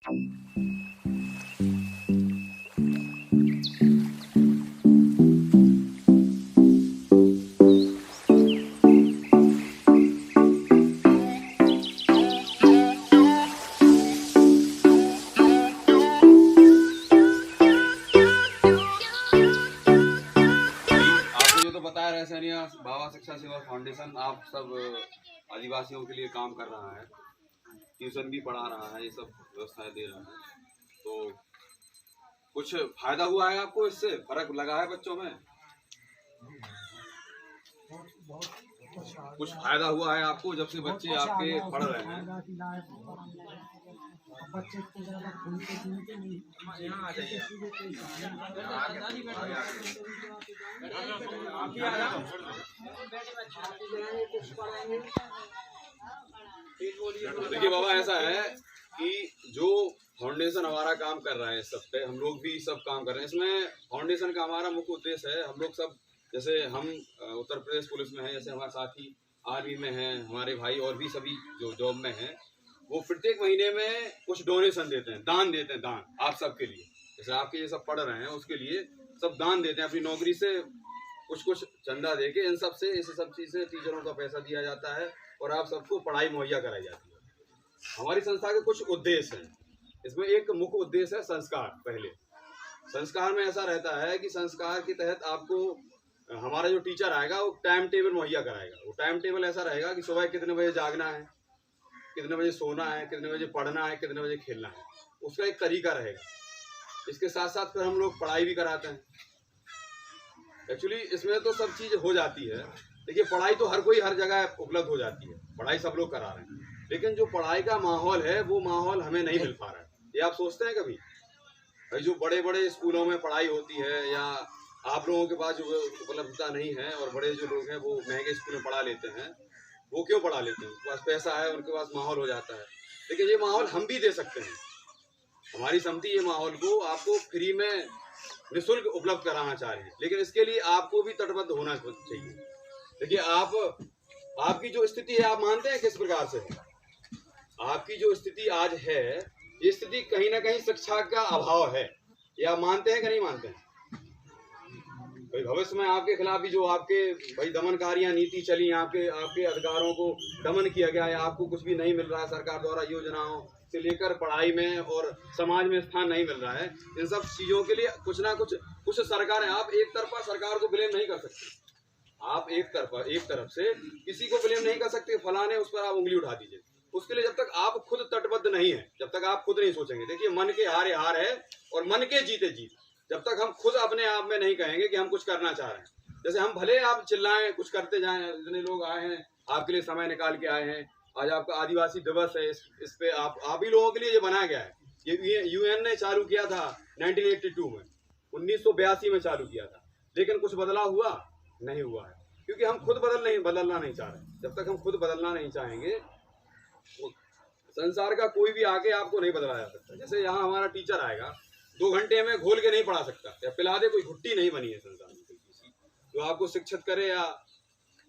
बताया रहसनिया बाबा शिक्षा सेवा फाउंडेशन आप सब आदिवासियों के लिए काम कर रहा है, ट्यूशन भी पढ़ा रहा है, ये सब व्यवस्थाएं दे रहा है। तो कुछ फायदा हुआ है आपको, इससे फर्क लगा है बच्चों में? कुछ फायदा हुआ है आपको जब से बच्चे आपके पढ़ रहे हैं? बच्चे को ज़्यादा खुलते सुनते नहीं। यहाँ आ जाइए। देखिए बाबा, ऐसा है कि जो फाउंडेशन हमारा काम कर रहा है, इस सब पे हम लोग भी सब काम कर रहे हैं। इसमें फाउंडेशन का हमारा मुख्य उद्देश्य है, हम लोग सब जैसे हम उत्तर प्रदेश पुलिस में हैं, जैसे हमारे साथी आर्मी में हैं, हमारे भाई और भी सभी जो जॉब में हैं, वो प्रत्येक महीने में कुछ डोनेशन देते हैं, दान देते हैं, दान आप सबके लिए। जैसे आपके ये सब पढ़ रहे हैं उसके लिए सब दान देते हैं, अपनी नौकरी से कुछ कुछ चंदा दे के इन सब से, इस सब चीज़ से टीचरों का पैसा दिया जाता है और आप सबको पढ़ाई मुहैया कराई जाती है। हमारी संस्था के कुछ उद्देश्य हैं, इसमें एक मुख्य उद्देश्य है संस्कार। पहले संस्कार में ऐसा रहता है कि संस्कार के तहत आपको हमारा जो टीचर आएगा वो टाइम टेबल मुहैया कराएगा। वो टाइम टेबल ऐसा रहेगा कि सुबह कितने बजे जागना है, कितने बजे सोना है, कितने बजे पढ़ना है, कितने बजे खेलना है, उसका एक तरीका रहेगा। इसके साथ साथ फिर हम लोग पढ़ाई भी कराते हैं। एक्चुअली इसमें तो सब चीज़ हो जाती है। देखिए पढ़ाई तो हर कोई हर जगह उपलब्ध हो जाती है, पढ़ाई सब लोग करा रहे हैं, लेकिन जो पढ़ाई का माहौल है वो माहौल हमें नहीं मिल पा रहा है। ये आप सोचते हैं कभी? भाई जो बड़े बड़े स्कूलों में पढ़ाई होती है, या आप लोगों के पास जो उपलब्धता नहीं है और बड़े जो लोग हैं वो महंगे स्कूल में पढ़ा लेते हैं, वो क्यों पढ़ा लेते हैं? उनके पास पैसा है, उनके पास माहौल हो जाता है। लेकिन ये माहौल हम भी दे सकते हैं। हमारी समिति ये माहौल को आपको फ्री में निःशुल्क उपलब्ध कराना चाह रही है, लेकिन इसके लिए आपको भी तटबद्ध होना चाहिए। देखिए आपकी जो स्थिति है, आप मानते हैं किस प्रकार से है? आपकी जो स्थिति आज है, ये स्थिति कहीं ना कहीं शिक्षा का अभाव है। ये आप मानते हैं कि नहीं मानते हैं? भाई भविष्य में आपके खिलाफ भी जो आपके भाई दमनकारियां नीति चली, आपके अधिकारों को दमन किया गया है, आपको कुछ भी नहीं मिल रहा है सरकार द्वारा, योजनाओं से लेकर पढ़ाई में और समाज में स्थान नहीं मिल रहा है, इन सब चीजों के लिए कुछ ना कुछ सरकारें, आप एक तरफा सरकार को ब्लेम नहीं कर सकते। आप एक तरफ से किसी को ब्लेम नहीं कर सकते, फलाने उस पर आप उंगली उठा दीजिए। उसके लिए जब तक आप खुद तटबद्ध नहीं है, जब तक आप खुद नहीं सोचेंगे, देखिए मन के हारे हार है और मन के जीते जीत, जब तक हम खुद अपने आप में नहीं कहेंगे कि हम कुछ करना चाह रहे हैं। जैसे हम भले आप चिल्लाएं, कुछ करते जाएं, जितने लोग आए हैं आपके लिए समय निकाल के आए हैं, आज आपका आदिवासी दिवस है, इस पे आप ही लोगों के लिए ये बनाया गया है। ये यूएन ने चालू किया था 1982 में, 1982 में चालू किया था, लेकिन कुछ बदलाव हुआ नहीं हुआ है, क्योंकि हम खुद बदलना नहीं चाह रहे। जब तक हम खुद बदलना नहीं चाहेंगे, संसार का कोई भी आके आपको नहीं बदला जा सकता। जैसे यहाँ हमारा टीचर आएगा, 2 घंटे में घोल के नहीं पढ़ा सकता, या पिला दे, कोई घुट्टी नहीं बनी है संसार में जो आपको शिक्षित करे। या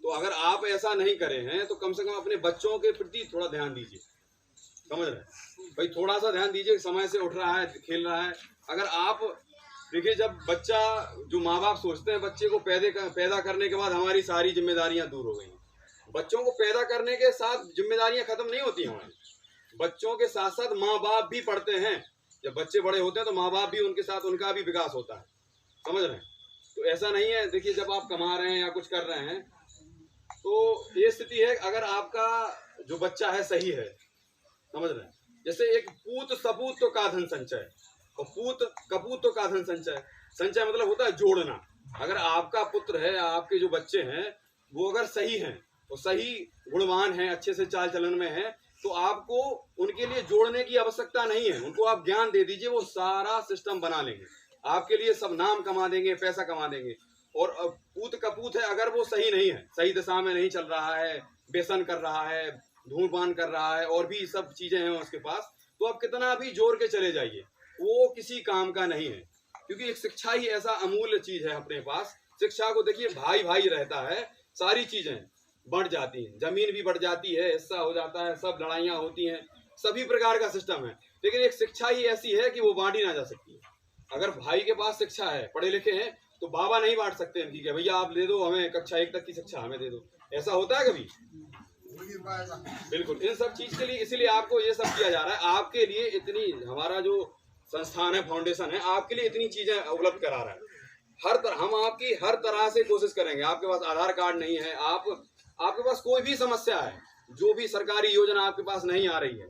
तो अगर आप ऐसा नहीं करे हैं तो कम से कम अपने बच्चों के प्रति थोड़ा ध्यान दीजिए, समझ रहे हैं भाई? थोड़ा सा ध्यान दीजिए, समय से उठ रहा है, खेल रहा है। अगर आप देखिए, जब बच्चा, जो माँ बाप सोचते हैं बच्चे को पैदा करने के बाद हमारी सारी जिम्मेदारियां दूर हो गई, बच्चों को पैदा करने के साथ जिम्मेदारियां खत्म नहीं होती हमारी। बच्चों के साथ साथ माँ बाप भी पढ़ते हैं। जब बच्चे बड़े होते हैं तो माँ बाप भी उनके साथ, उनका भी विकास होता है, समझ रहे हैं? तो ऐसा नहीं है। देखिए जब आप कमा रहे हैं या कुछ कर रहे हैं तो ये स्थिति है, अगर आपका जो बच्चा है सही है, समझ रहे हैं? जैसे एक पूत सपूत तो का धन संचय, और पूत कपूत तो का धन संचय। संचय मतलब होता है जोड़ना। अगर आपका पुत्र है, आपके जो बच्चे हैं वो अगर सही हैं, वो सही गुणवान हैं, अच्छे से चाल चलन में हैं, तो आपको उनके लिए जोड़ने की आवश्यकता नहीं है। उनको आप ज्ञान दे दीजिए, वो सारा सिस्टम बना लेंगे, आपके लिए सब नाम कमा देंगे, पैसा कमा देंगे। और पूत कपूत है, अगर वो सही नहीं है, सही दिशा में नहीं चल रहा है, व्यसन कर रहा है, धूम्रपान कर रहा है, और भी सब चीजें हैं उसके पास, तो आप कितना भी जोर के चले जाइए, वो किसी काम का नहीं है। क्योंकि एक शिक्षा ही ऐसा अमूल्य चीज है अपने पास। शिक्षा को देखिए, भाई भाई रहता है, सारी चीजें बढ़ जाती हैं, जमीन भी बढ़ जाती है, हिस्सा हो जाता है, सब लड़ाइयाँ होती हैं, सभी प्रकार का सिस्टम है। लेकिन एक शिक्षा ही ऐसी है कि वो बांटी ना जा सकती है। अगर भाई के पास शिक्षा है, पढ़े लिखे हैं, तो बाबा नहीं बांट सकते इनकी कि भैया आप दे दो हमें कक्षा 1 तक की शिक्षा हमें दे दो। ऐसा होता है कभी? बिल्कुल। इन सब चीज के लिए इसीलिए आपको ये सब किया जा रहा है। आपके लिए इतनी, हमारा जो संस्थान है, फाउंडेशन है, आपके लिए इतनी चीजें उपलब्ध करा रहा है। हर तरह हम आपकी हर तरह से कोशिश करेंगे। आपके पास आधार कार्ड नहीं है, आपके पास कोई भी समस्या है, जो भी सरकारी योजना आपके पास नहीं आ रही है,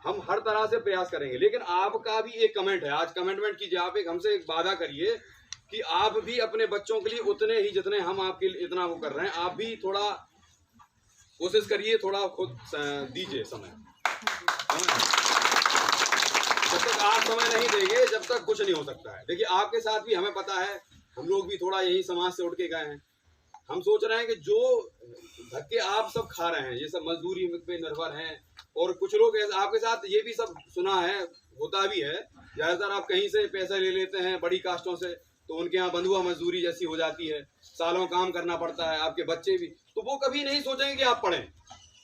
हम हर तरह से प्रयास करेंगे। लेकिन आपका भी एक कमेंट है, आज कमिटमेंट कीजिए, आप एक हमसे एक वादा करिए कि आप भी अपने बच्चों के लिए उतने ही जितने हम आपके लिए इतना वो कर रहे हैं, आप भी थोड़ा कोशिश करिए, थोड़ा खुद दीजिए समय। जब तक आप समय नहीं देंगे, जब तक कुछ नहीं हो सकता है। देखिए आपके साथ भी हमें पता है, हम लोग भी थोड़ा यही समाज से उठ के गए हैं। हम सोच रहे हैं कि जो धक्के आप सब खा रहे हैं, ये सब मजदूरी पे निर्भर हैं, और कुछ लोग आपके साथ ये भी सब सुना है, होता भी है, ज्यादातर आप कहीं से पैसे ले लेते हैं बड़ी कास्टों से, तो उनके यहाँ बंधुआ मजदूरी जैसी हो जाती है, सालों काम करना पड़ता है, आपके बच्चे भी, तो वो कभी नहीं सोचेंगे कि आप पढ़ें।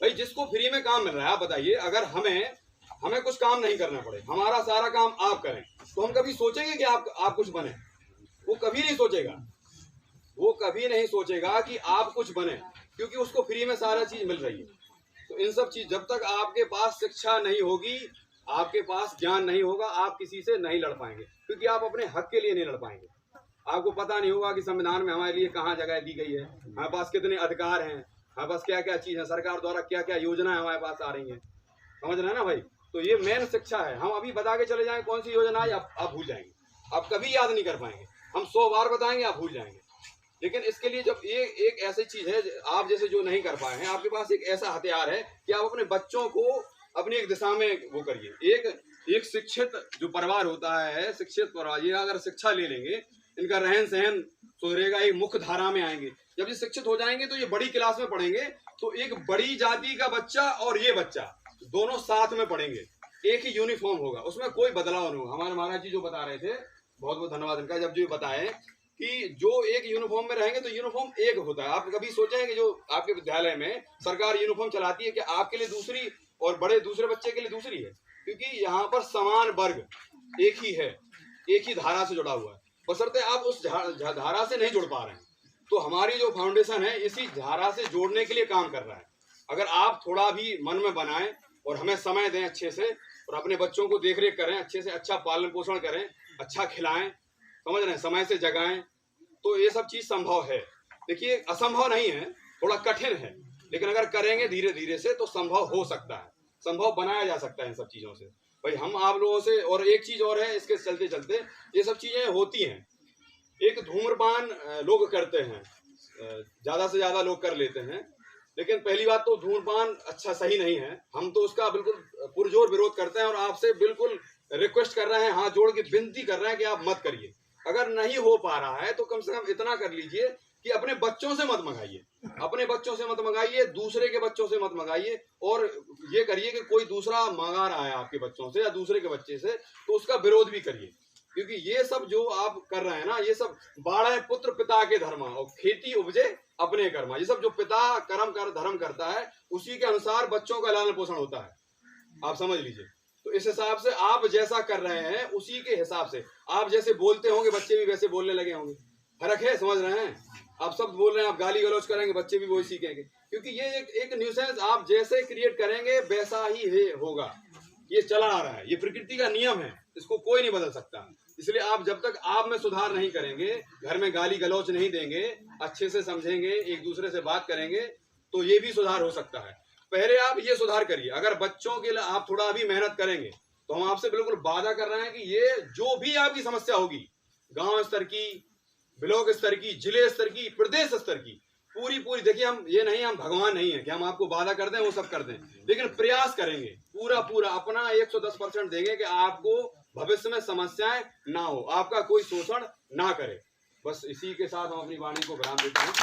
भाई जिसको फ्री में काम मिल रहा है, आप बताइए, अगर हमें कुछ काम नहीं करना पड़े, हमारा सारा काम आप करें, तो हम कभी सोचेंगे कि आप कुछ बने? वो कभी नहीं सोचेगा। वो कभी नहीं सोचेगा कि आप कुछ बने, क्योंकि उसको फ्री में सारा चीज मिल रही है। तो इन सब चीज, जब तक आपके पास शिक्षा नहीं होगी, आपके पास ज्ञान नहीं होगा, आप किसी से नहीं लड़ पाएंगे, क्योंकि आप अपने हक के लिए नहीं लड़ पाएंगे। आपको पता नहीं होगा कि संविधान में हमारे लिए कहाँ जगह दी गई है, हमारे पास कितने अधिकार हैं, हमारे पास क्या क्या चीज है, सरकार द्वारा क्या क्या योजनाएं हमारे पास आ रही हैं, समझ रहे हैं ना भाई? तो ये मेन शिक्षा है। हम अभी बता के चले जाएं कौन सी योजना है, आप भूल जाएंगे, आप कभी याद नहीं कर पाएंगे। हम 100 बार बताएंगे, आप भूल जाएंगे। लेकिन इसके लिए जब एक ऐसी चीज है, आप जैसे जो नहीं कर पाए हैं, आपके पास एक ऐसा हथियार है कि आप अपने बच्चों को अपनी एक दिशा में वो करिए। एक शिक्षित जो परिवार होता है, शिक्षित परिवार, ये अगर शिक्षा ले लेंगे, इनका रहन सहन सुधरेगा, एक मुख्य धारा में आएंगे। जब ये शिक्षित हो जाएंगे तो ये बड़ी क्लास में पढ़ेंगे, तो एक बड़ी जाति का बच्चा और ये बच्चा दोनों साथ में पढ़ेंगे, एक ही यूनिफॉर्म होगा, उसमें कोई बदलाव नहीं होगा। हमारे महाराज जी जो बता रहे थे, बहुत बहुत धन्यवाद इनका, जब जो बताए कि जो एक यूनिफॉर्म में रहेंगे तो यूनिफॉर्म एक होता है। आप कभी सोचे हैं कि जो आपके विद्यालय में सरकार यूनिफॉर्म चलाती है कि आपके लिए दूसरी और बड़े दूसरे बच्चे के लिए दूसरी है? क्योंकि यहाँ पर समान वर्ग एक ही है, एक ही धारा से जुड़ा हुआ है, बशर्ते आप उस धारा से नहीं जुड़ पा रहे हैं। तो हमारी जो फाउंडेशन है, इसी धारा से जोड़ने के लिए काम कर रहा है। अगर आप थोड़ा भी मन में बनाएं और हमें समय दें अच्छे से, और अपने बच्चों को देख रेख करें अच्छे से, अच्छा पालन पोषण करें, अच्छा खिलाएं, समझ रहे हैं, समय से जगाएं, तो ये सब चीज संभव है। देखिए असंभव नहीं है, थोड़ा कठिन है, लेकिन अगर करेंगे धीरे धीरे से तो संभव हो सकता है, संभव बनाया जा सकता है इन सब चीजों से। भाई हम आप लोगों से, और एक चीज और है, इसके चलते चलते ये सब चीजें होती हैं। एक धूम्रपान लोग करते हैं, ज्यादा से ज्यादा लोग कर लेते हैं, लेकिन पहली बात तो धूम्रपान अच्छा सही नहीं है, हम तो उसका बिल्कुल पुरजोर विरोध करते हैं, और आपसे बिल्कुल रिक्वेस्ट कर रहे हैं, हाथ जोड़ के विनती कर रहे हैं कि आप मत करिए। अगर नहीं हो पा रहा है तो कम से कम इतना कर लीजिए कि अपने बच्चों से मत मंगाइए, अपने बच्चों से मत मंगाइए, दूसरे के बच्चों से मत मंगाइए, और ये करिए कि कोई दूसरा मंगा रहा है आपके बच्चों से या दूसरे के बच्चे से, तो उसका विरोध भी करिए। क्योंकि ये सब जो आप कर रहे हैं ना, ये सब बाढ़ पुत्र पिता के धर्म, और खेती उपजे अपने कर्म, ये सब जो पिता कर्म कर धर्म करता है, उसी के अनुसार बच्चों का लालन पोषण होता है, आप समझ लीजिए। तो इस हिसाब से आप जैसा कर रहे हैं, उसी के हिसाब से आप जैसे बोलते होंगे, बच्चे भी वैसे बोलने लगे होंगे। फर्क है, समझ रहे हैं? आप सब बोल रहे हैं, आप गाली गलौज करेंगे, बच्चे भी वही सीखेंगे, क्योंकि ये एक न्यूसेंस आप जैसे क्रिएट करेंगे वैसा ही होगा। ये चला आ रहा है, ये प्रकृति का नियम है, इसको कोई नहीं बदल सकता। इसलिए आप जब तक आप में सुधार नहीं करेंगे, घर में गाली गलौज नहीं देंगे, अच्छे से समझेंगे, एक दूसरे से बात करेंगे, तो ये भी सुधार हो सकता है। पहले आप ये सुधार करिए। अगर बच्चों के लिए आप थोड़ा भी मेहनत करेंगे, तो हम आपसे बिल्कुल वादा कर रहे हैं कि ये जो भी आपकी समस्या होगी, गांव स्तर की, ब्लॉक स्तर की, जिले स्तर की, प्रदेश स्तर की, पूरी देखिए, हम ये नहीं, हम भगवान नहीं है कि हम आपको वादा कर दें वो सब कर दें, लेकिन प्रयास करेंगे, पूरा अपना 110% देंगे कि आपको भविष्य में समस्याएं ना हो, आपका कोई शोषण ना करे। बस इसी के साथ हम अपनी वाणी को विराम देते हैं।